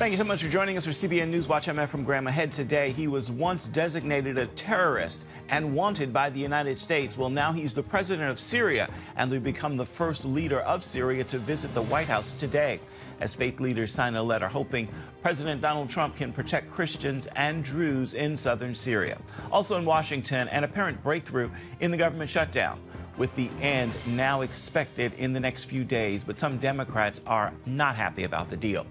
Thank you so much for joining us for CBN NewsWatch. I'm Ahmed from Ahead today. He was once designated a terrorist and wanted by the United States. Well, now he's the president of Syria and will become the first leader of Syria to visit the White House today, as faith leaders sign a letter hoping President Donald Trump can protect Christians and Druze in southern Syria. Also in Washington, an apparent breakthrough in the government shutdown, with the end now expected in the next few days. But some Democrats are not happy about the deal.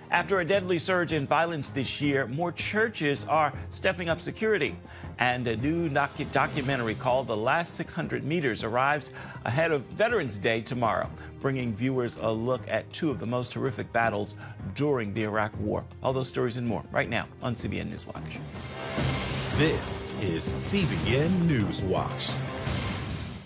After a deadly surge in violence this year, more churches are stepping up security. And a new documentary called The Last 600 Meters arrives ahead of Veterans Day tomorrow, bringing viewers a look at two of the most horrific battles during the Iraq War. All those stories and more right now on CBN NewsWatch. This is CBN NewsWatch.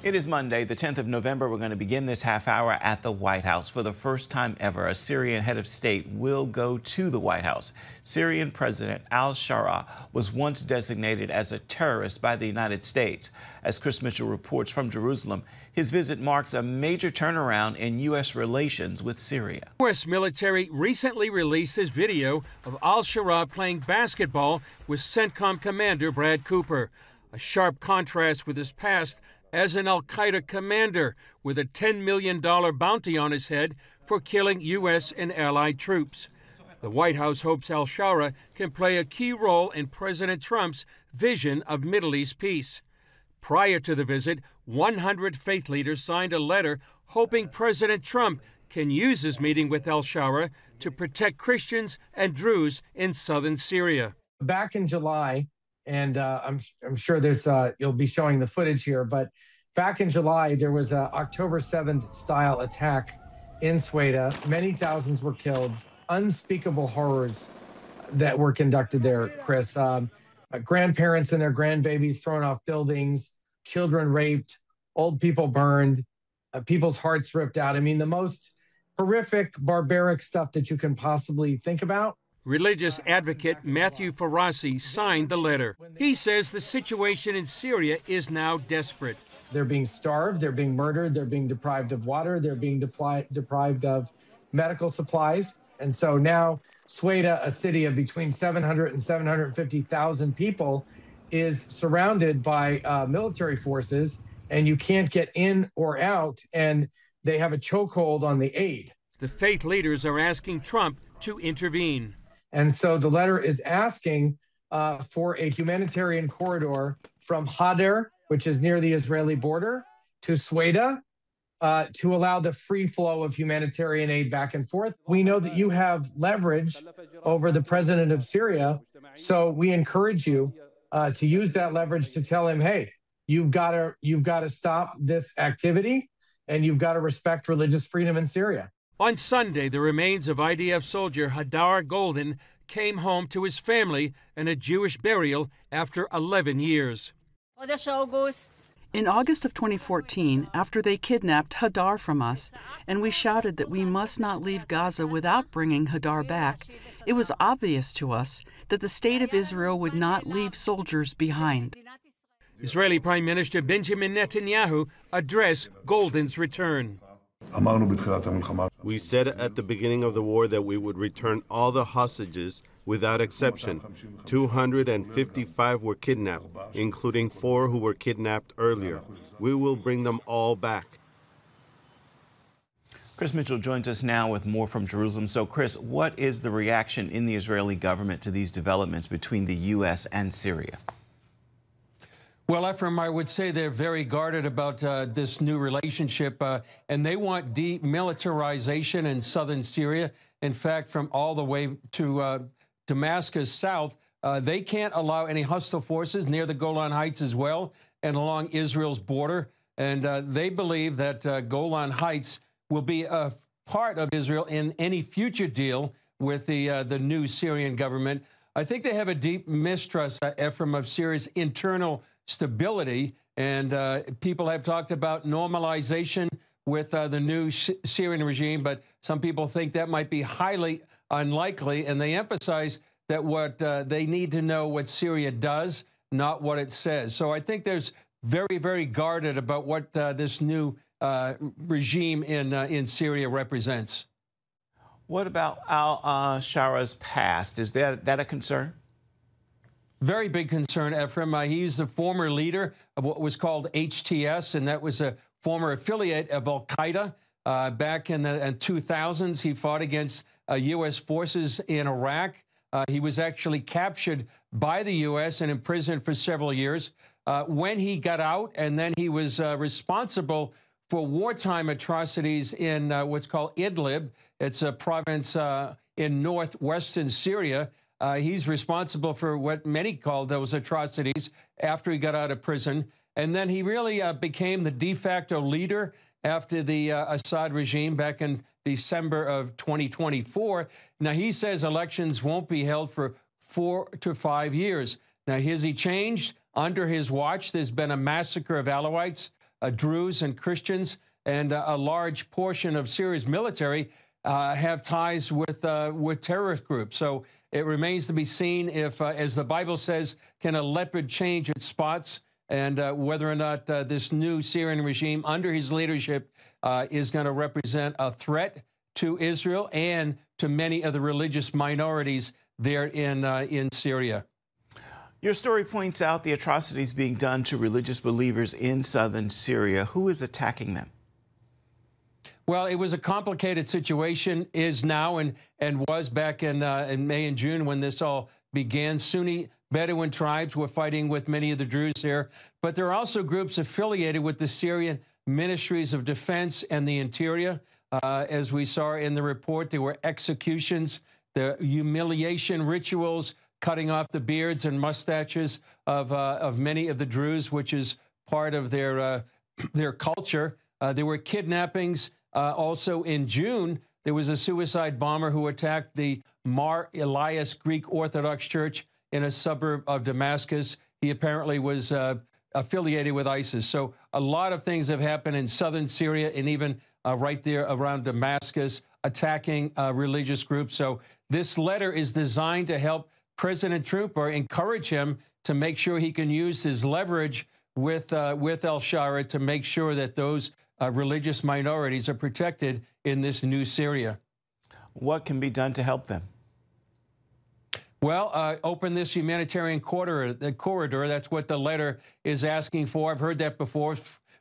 It is Monday, the 10th of November. We're going to begin this half hour at the White House. For the first time ever, a Syrian head of state will go to the White House. Syrian President al-Sharaa was once designated as a terrorist by the United States. As Chris Mitchell reports from Jerusalem, his visit marks a major turnaround in U.S. relations with Syria. U.S. military recently released this video of al-Sharaa playing basketball with CENTCOM Commander Brad Cooper, a sharp contrast with his past as an al-Qaeda commander with a $10 million bounty on his head for killing U.S. and allied troops. The White House hopes al-Sharaa can play a key role in President Trump's vision of Middle East peace. Prior to the visit, 100 faith leaders signed a letter hoping President Trump can use his meeting with al-Sharaa to protect Christians and Druze in southern Syria. Back in July, and I'm sure there's you'll be showing the footage here, but back in July, there was an October 7th style attack in Ceuta. Many thousands were killed. Unspeakable horrors that were conducted there, Chris. Grandparents and their grandbabies thrown off buildings, children raped, old people burned, people's hearts ripped out. I mean, the most horrific, barbaric stuff that you can possibly think about. Religious advocate Matthew Farasi signed the letter. He says the situation in Syria is now desperate. They're being starved, they're being murdered, they're being deprived of water, they're being deprived of medical supplies. And so now Ceuta, a city of between 700 and 750,000 people, is surrounded by military forces, and you can't get in or out, and they have a chokehold on the aid. The faith leaders are asking Trump to intervene. And so the letter is asking for a humanitarian corridor from Hadar, which is near the Israeli border, to Ceuta, to allow the free flow of humanitarian aid back and forth. We know that you have leverage over the president of Syria, so we encourage you to use that leverage to tell him, hey, you've got to stop this activity, and you've got to respect religious freedom in Syria. On Sunday, the remains of IDF soldier Hadar Goldin came home to his family in a Jewish burial after 11 years. In August of 2014, after they kidnapped Hadar from us, and we shouted that we must not leave Gaza without bringing Hadar back, it was obvious to us that the state of Israel would not leave soldiers behind. Israeli Prime Minister Benjamin Netanyahu addressed Goldin's return. We said at the beginning of the war that we would return all the hostages without exception. 255 were kidnapped, including 4 who were kidnapped earlier. We will bring them all back. Chris Mitchell joins us now with more from Jerusalem. So, Chris, what is the reaction in the Israeli government to these developments between the U.S. and Syria? Well, Ephraim, I would say they're very guarded about this new relationship, and they want demilitarization in southern Syria. In fact, from all the way to Damascus south, they can't allow any hostile forces near the Golan Heights as well and along Israel's border. And they believe that Golan Heights will be a part of Israel in any future deal with the new Syrian government. I think they have a deep mistrust, Ephraim, of Syria's internal stability, and people have talked about normalization with the new Syrian regime, but some people think that might be highly unlikely, and they emphasize that what they need to know what Syria does, not what it says. So I think there's very, very guarded about what this new regime in Syria represents. What about al-Shara's past? Is that a concern? Very big concern, Ephraim. He's the former leader of what was called HTS, and that was a former affiliate of al-Qaeda. Back in the 2000s, he fought against U.S. forces in Iraq. He was actually captured by the U.S. and imprisoned for several years. When he got out, and then he was responsible for wartime atrocities in what's called Idlib. It's a province in northwestern Syria. He's responsible for what many call those atrocities after he got out of prison. And then he really became the de facto leader after the Assad regime back in December of 2024. Now, he says elections won't be held for 4 to 5 years. Now, has he changed? Under his watch, there's been a massacre of Alawites, Druze and Christians, and a large portion of Syria's military have ties with terrorist groups. So it remains to be seen if, as the Bible says, can a leopard change its spots, and whether or not this new Syrian regime under his leadership is going to represent a threat to Israel and to many of the religious minorities there in Syria. Your story points out the atrocities being done to religious believers in southern Syria. Who is attacking them? Well, it was a complicated situation, is now, and was back in May and June when this all began. Sunni Bedouin tribes were fighting with many of the Druze here, but there are also groups affiliated with the Syrian Ministries of Defense and the Interior. As we saw in the report, there were executions, the humiliation rituals, cutting off the beards and mustaches of many of the Druze, which is part of their culture. There were kidnappings. Also in June, there was a suicide bomber who attacked the Mar Elias Greek Orthodox Church in a suburb of Damascus. He apparently was affiliated with ISIS. So a lot of things have happened in southern Syria and even right there around Damascus, attacking religious groups. So this letter is designed to help President Trump, or encourage him to make sure he can use his leverage with al-Sharaa to make sure that those religious minorities are protected in this new Syria. What can be done to help them? Well, open this humanitarian corridor. That's what the letter is asking for. I've heard that before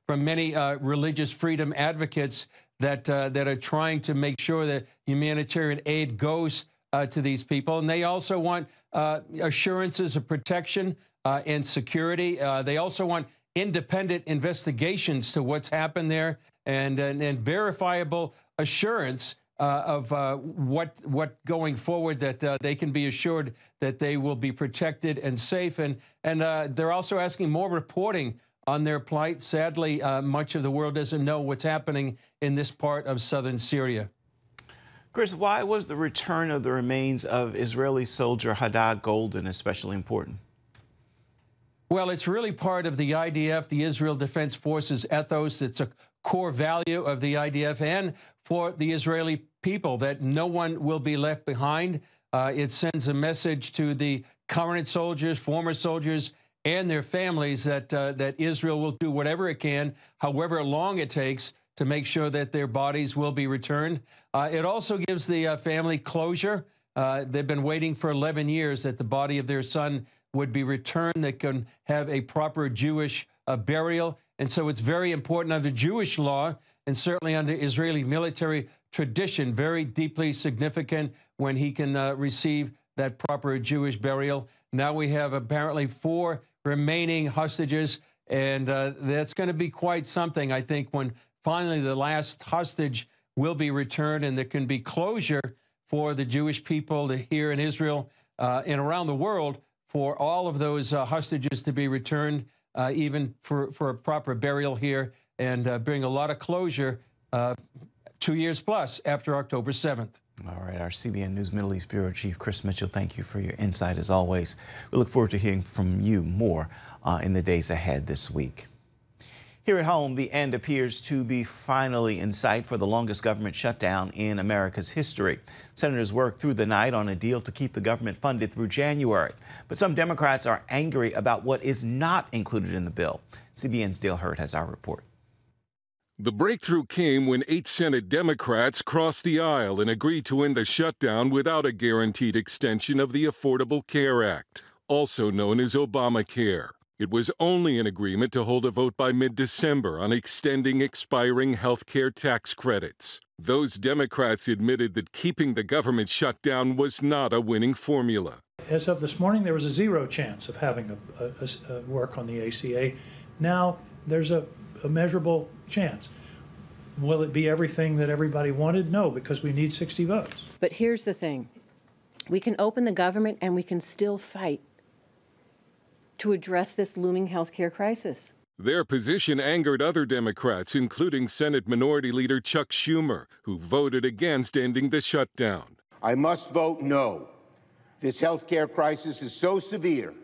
from many religious freedom advocates that are trying to make sure that humanitarian aid goes to these people. And they also want assurances of protection and security. They also want independent investigations to what's happened there, and verifiable assurance of what going forward, that they can be assured that they will be protected and safe. And they're also asking more reporting on their plight. Sadly, much of the world doesn't know what's happening in this part of southern Syria. Chris, why was the return of the remains of Israeli soldier Hadar Goldin especially important? Well, it's really part of the IDF, the Israel Defense Forces ethos. It's a core value of the IDF and for the Israeli people that no one will be left behind. It sends a message to the current soldiers, former soldiers, and their families that Israel will do whatever it can, however long it takes, to make sure that their bodies will be returned. It also gives the family closure. They've been waiting for 11 years that the body of their son would be returned, that can have a proper Jewish burial. And so it's very important under Jewish law, and certainly under Israeli military tradition, very deeply significant when he can receive that proper Jewish burial. Now we have apparently 4 remaining hostages, and that's going to be quite something, I think, when finally the last hostage will be returned and there can be closure for the Jewish people here in Israel and around the world, for all of those hostages to be returned, even for a proper burial here, and bring a lot of closure 2 years plus after October 7th. All right, our CBN News Middle East Bureau Chief Chris Mitchell, thank you for your insight as always. We look forward to hearing from you more in the days ahead this week. Here at home, the end appears to be finally in sight for the longest government shutdown in America's history. Senators worked through the night on a deal to keep the government funded through January. But some Democrats are angry about what is not included in the bill. CBN's Dale Hurd has our report. The breakthrough came when 8 Senate Democrats crossed the aisle and agreed to end the shutdown without a guaranteed extension of the Affordable Care Act, also known as Obamacare. It was only an agreement to hold a vote by mid-December on extending expiring health care tax credits. Those Democrats admitted that keeping the government shut down was not a winning formula. As of this morning, there was a 0 chance of having a work on the ACA. Now there's a measurable chance. Will it be everything that everybody wanted? No, because we need 60 votes. But here's the thing. We can open the government and we can still fight to address this looming health care crisis. Their position angered other Democrats, including Senate Minority Leader Chuck Schumer, who voted against ending the shutdown. I must vote no. This health care crisis is so severe,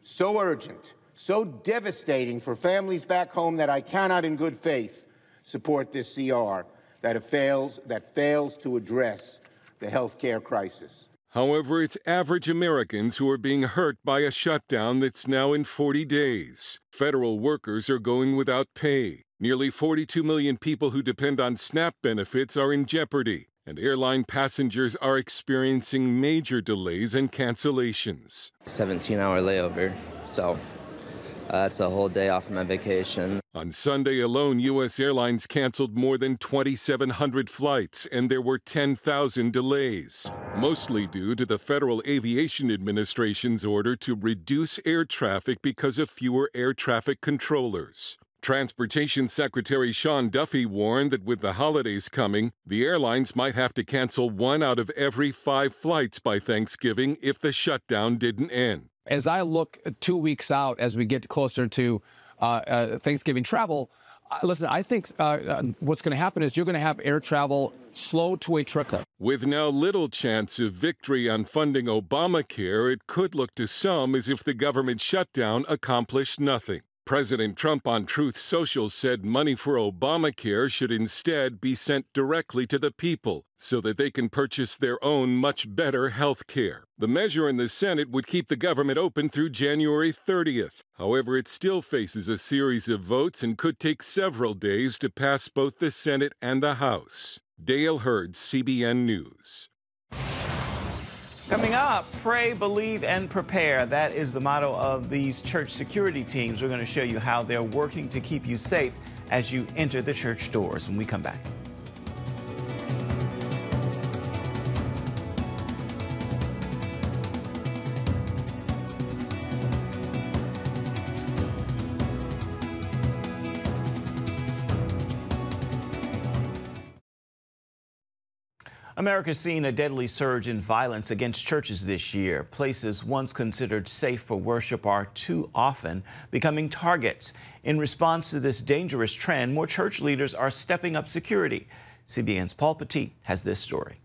so urgent, so devastating for families back home that I cannot in good faith support this CR that fails to address the health care crisis. However, it's average Americans who are being hurt by a shutdown that's now in 40 days. Federal workers are going without pay. Nearly 42 million people who depend on SNAP benefits are in jeopardy, and airline passengers are experiencing major delays and cancellations. 17-hour layover, so that's a whole day off of my vacation. On Sunday alone, U.S. Airlines canceled more than 2,700 flights, and there were 10,000 delays, mostly due to the Federal Aviation Administration's order to reduce air traffic because of fewer air traffic controllers. Transportation Secretary Sean Duffy warned that with the holidays coming, the airlines might have to cancel 1 out of every 5 flights by Thanksgiving if the shutdown didn't end. As I look 2 weeks out as we get closer to Thanksgiving travel, listen, I think what's going to happen is you're going to have air travel slow to a trickle. With now little chance of victory on funding Obamacare, it could look to some as if the government shutdown accomplished nothing. President Trump on Truth Social said money for Obamacare should instead be sent directly to the people so that they can purchase their own much better health care. The measure in the Senate would keep the government open through January 30th. However, it still faces a series of votes and could take several days to pass both the Senate and the House. Dale Hurd, CBN News. Coming up, pray, believe, and prepare. That is the motto of these church security teams. We're going to show you how they're working to keep you safe as you enter the church doors when we come back. America's seen a deadly surge in violence against churches this year. Places once considered safe for worship are too often becoming targets. In response to this dangerous trend, more church leaders are stepping up security. CBN's Paul Petit has this story.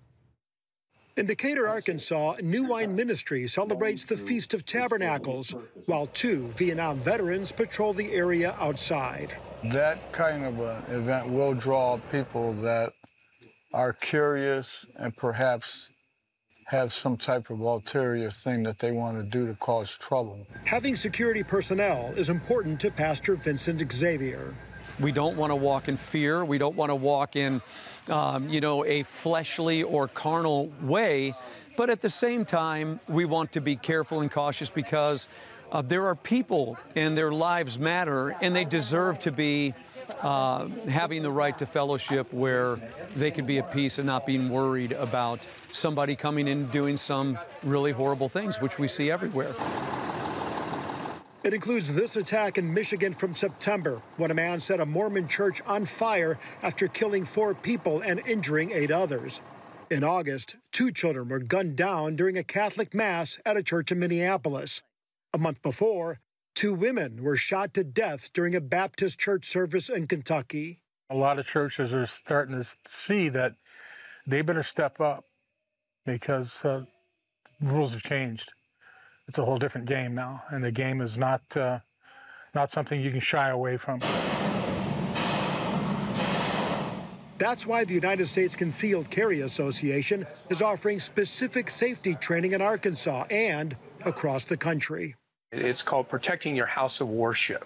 In Decatur, Arkansas, New Wine Ministry celebrates the Feast of Tabernacles, while 2 Vietnam veterans patrol the area outside. That kind of an event will draw people that are curious and perhaps have some type of ulterior thing that they want to do to cause trouble. Having security personnel is important to Pastor Vincent Xavier. We don't want to walk in fear. We don't want to walk in, a fleshly or carnal way. But at the same time, we want to be careful and cautious because there are people and their lives matter, and they deserve to be having the right to fellowship where they could be at peace and not being worried about somebody coming in and doing some really horrible things, which we see everywhere. It includes this attack in Michigan from September, when a man set a Mormon church on fire after killing 4 people and injuring 8 others. In August, 2 children were gunned down during a Catholic mass at a church in Minneapolis. A month before, 2 women were shot to death during a Baptist church service in Kentucky. A lot of churches are starting to see that they better step up because rules have changed. It's a whole different game now, and the game is not something you can shy away from. That's why the United States Concealed Carry Association is offering specific safety training in Arkansas and across the country. It's called Protecting Your House of Worship.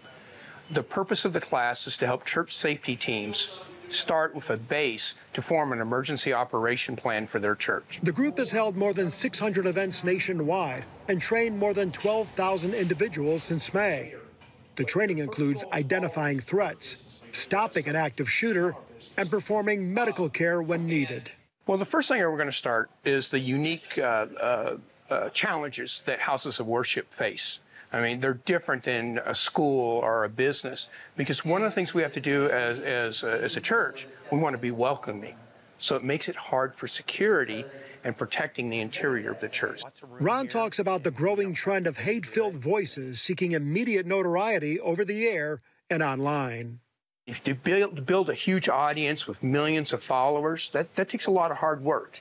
The purpose of the class is to help church safety teams start with a base to form an emergency operation plan for their church. The group has held more than 600 events nationwide and trained more than 12,000 individuals since May. The training includes identifying threats, stopping an active shooter, and performing medical care when needed. Well, the first thing we're going to start is the unique challenges that houses of worship face. I mean, they're different than a school or a business, because one of the things we have to do as a church, we want to be welcoming. So it makes it hard for security and protecting the interior of the church. Ron talks about the growing trend of hate-filled voices seeking immediate notoriety over the air and online. If you build a huge audience with millions of followers, that takes a lot of hard work.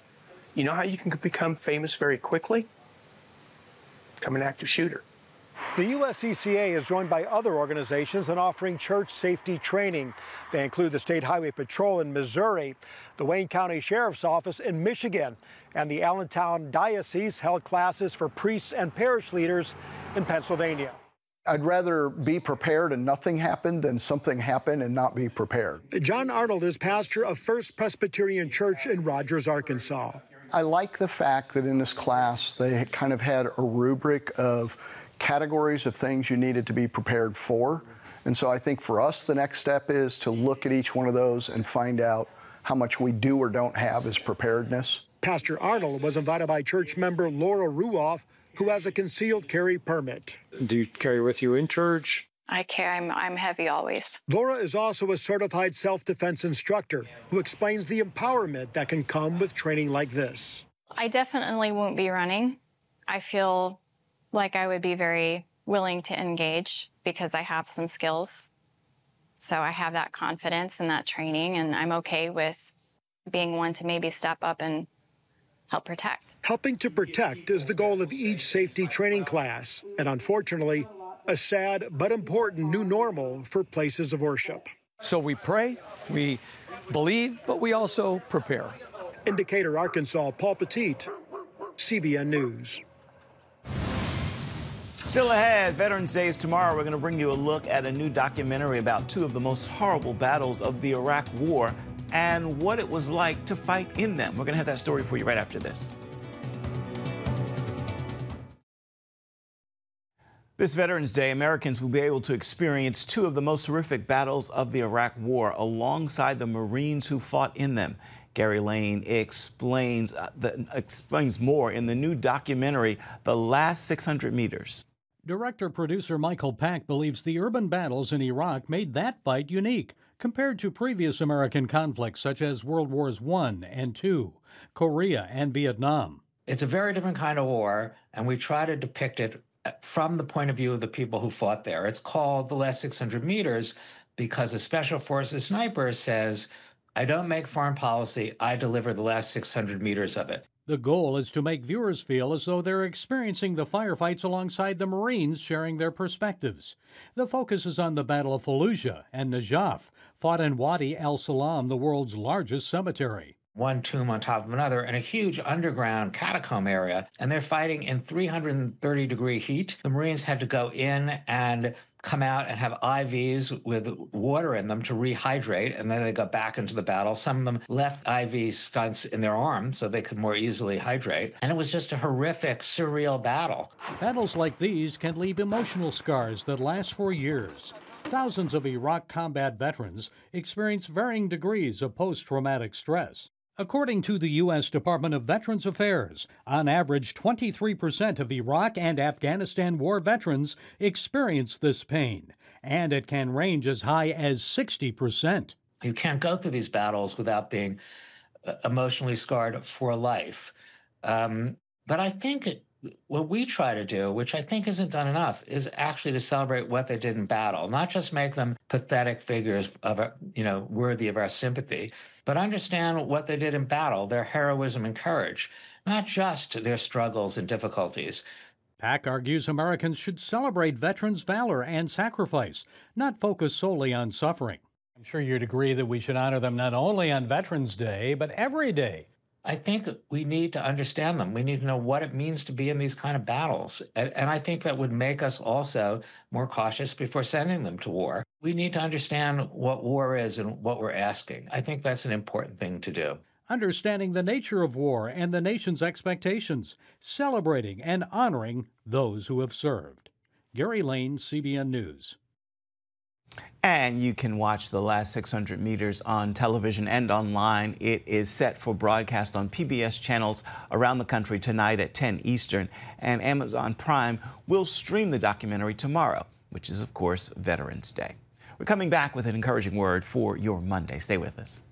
You know how you can become famous very quickly? Become an active shooter. The US-CCA is joined by other organizations in offering church safety training. They include the State Highway Patrol in Missouri, the Wayne County Sheriff's Office in Michigan, and the Allentown Diocese held classes for priests and parish leaders in Pennsylvania. I'd rather be prepared and nothing happen than something happen and not be prepared. John Arnold is pastor of First Presbyterian Church in Rogers, Arkansas. I like the fact that in this class they kind of had a rubric of categories of things you needed to be prepared for. And so I think for us, the next step is to look at each one of those and find out how much we do or don't have as preparedness. Pastor Arnold was invited by church member Laura Ruoff, who has a concealed carry permit. Do you carry with you in church? I carry, I'm heavy always. Laura is also a certified self-defense instructor who explains the empowerment that can come with training like this. I definitely won't be running. I feel like I would be very willing to engage because I have some skills. So I have that confidence and that training, and I'm okay with being one to maybe step up and help protect. Helping to protect is the goal of each safety training class, and unfortunately, a sad but important new normal for places of worship. So we pray, we believe, but we also prepare. In Decatur, Arkansas, Paul Petit, CBN News. Still ahead, Veterans Day is tomorrow. We're going to bring you a look at a new documentary about two of the most horrible battles of the Iraq War and what it was like to fight in them. We're going to have that story for you right after this. This Veterans Day, Americans will be able to experience two of the most horrific battles of the Iraq War alongside the Marines who fought in them. Gary Lane explains more in the new documentary, The Last 600 Meters. Director-producer Michael Pack believes the urban battles in Iraq made that fight unique compared to previous American conflicts such as World Wars I and II, Korea and Vietnam. It's a very different kind of war, and we try to depict it from the point of view of the people who fought there. It's called The Last 600 Meters because a Special Forces sniper says, I don't make foreign policy, I deliver the last 600 meters of it. The goal is to make viewers feel as though they're experiencing the firefights alongside the Marines sharing their perspectives. The focus is on the Battle of Fallujah and Najaf, fought in Wadi al-Salam, the world's largest cemetery. One tomb on top of another in a huge underground catacomb area, and they're fighting in 330-degree heat. The Marines had to go in and come out and have IVs with water in them to rehydrate, and then they got back into the battle. Some of them left IV stunts in their arms so they could more easily hydrate. And it was just a horrific, surreal battle. Battles like these can leave emotional scars that last for years. Thousands of Iraq combat veterans experience varying degrees of post-traumatic stress. According to the U.S. Department of Veterans Affairs, on average, 23% of Iraq and Afghanistan war veterans experience this pain, and it can range as high as 60%. You can't go through these battles without being emotionally scarred for life. But I think what we try to do, which I think isn't done enough, is actually to celebrate what they did in battle, not just make them pathetic figures of, worthy of our sympathy, but understand what they did in battle, their heroism and courage, not just their struggles and difficulties. Pack argues Americans should celebrate veterans' valor and sacrifice, not focus solely on suffering. I'm sure you'd agree that we should honor them not only on Veterans Day, but every day. I think we need to understand them. We need to know what it means to be in these kind of battles. And I think that would make us also more cautious before sending them to war. We need to understand what war is and what we're asking. I think that's an important thing to do. Understanding the nature of war and the nation's expectations, celebrating and honoring those who have served. Gary Lane, CBN News. And you can watch the last 600 meters on television and online. It is set for broadcast on PBS channels around the country tonight at 10 Eastern. And Amazon Prime will stream the documentary tomorrow, which is, of course, Veterans Day. We're coming back with an encouraging word for your Monday. Stay with us.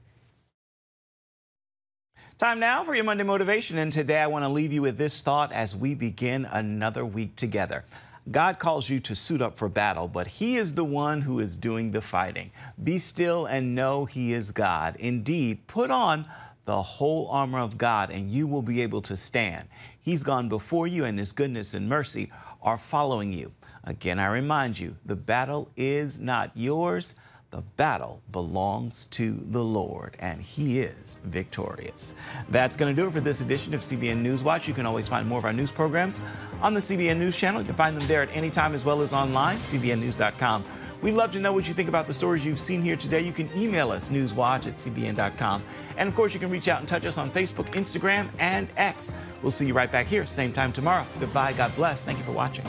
Time now for your Monday Motivation. And today I want to leave you with this thought as we begin another week together. God calls you to suit up for battle, but He is the one who is doing the fighting. Be still and know He is God. Indeed, put on the whole armor of God and you will be able to stand. He's gone before you and His goodness and mercy are following you. Again, I remind you, the battle is not yours. The battle belongs to the Lord, and He is victorious. That's going to do it for this edition of CBN NewsWatch. You can always find more of our news programs on the CBN News channel. You can find them there at any time as well as online, cbnnews.com. We'd love to know what you think about the stories you've seen here today. You can email us, newswatch@cbn.com. And, of course, you can reach out and touch us on Facebook, Instagram, and X. We'll see you right back here, same time tomorrow. Goodbye. God bless. Thank you for watching.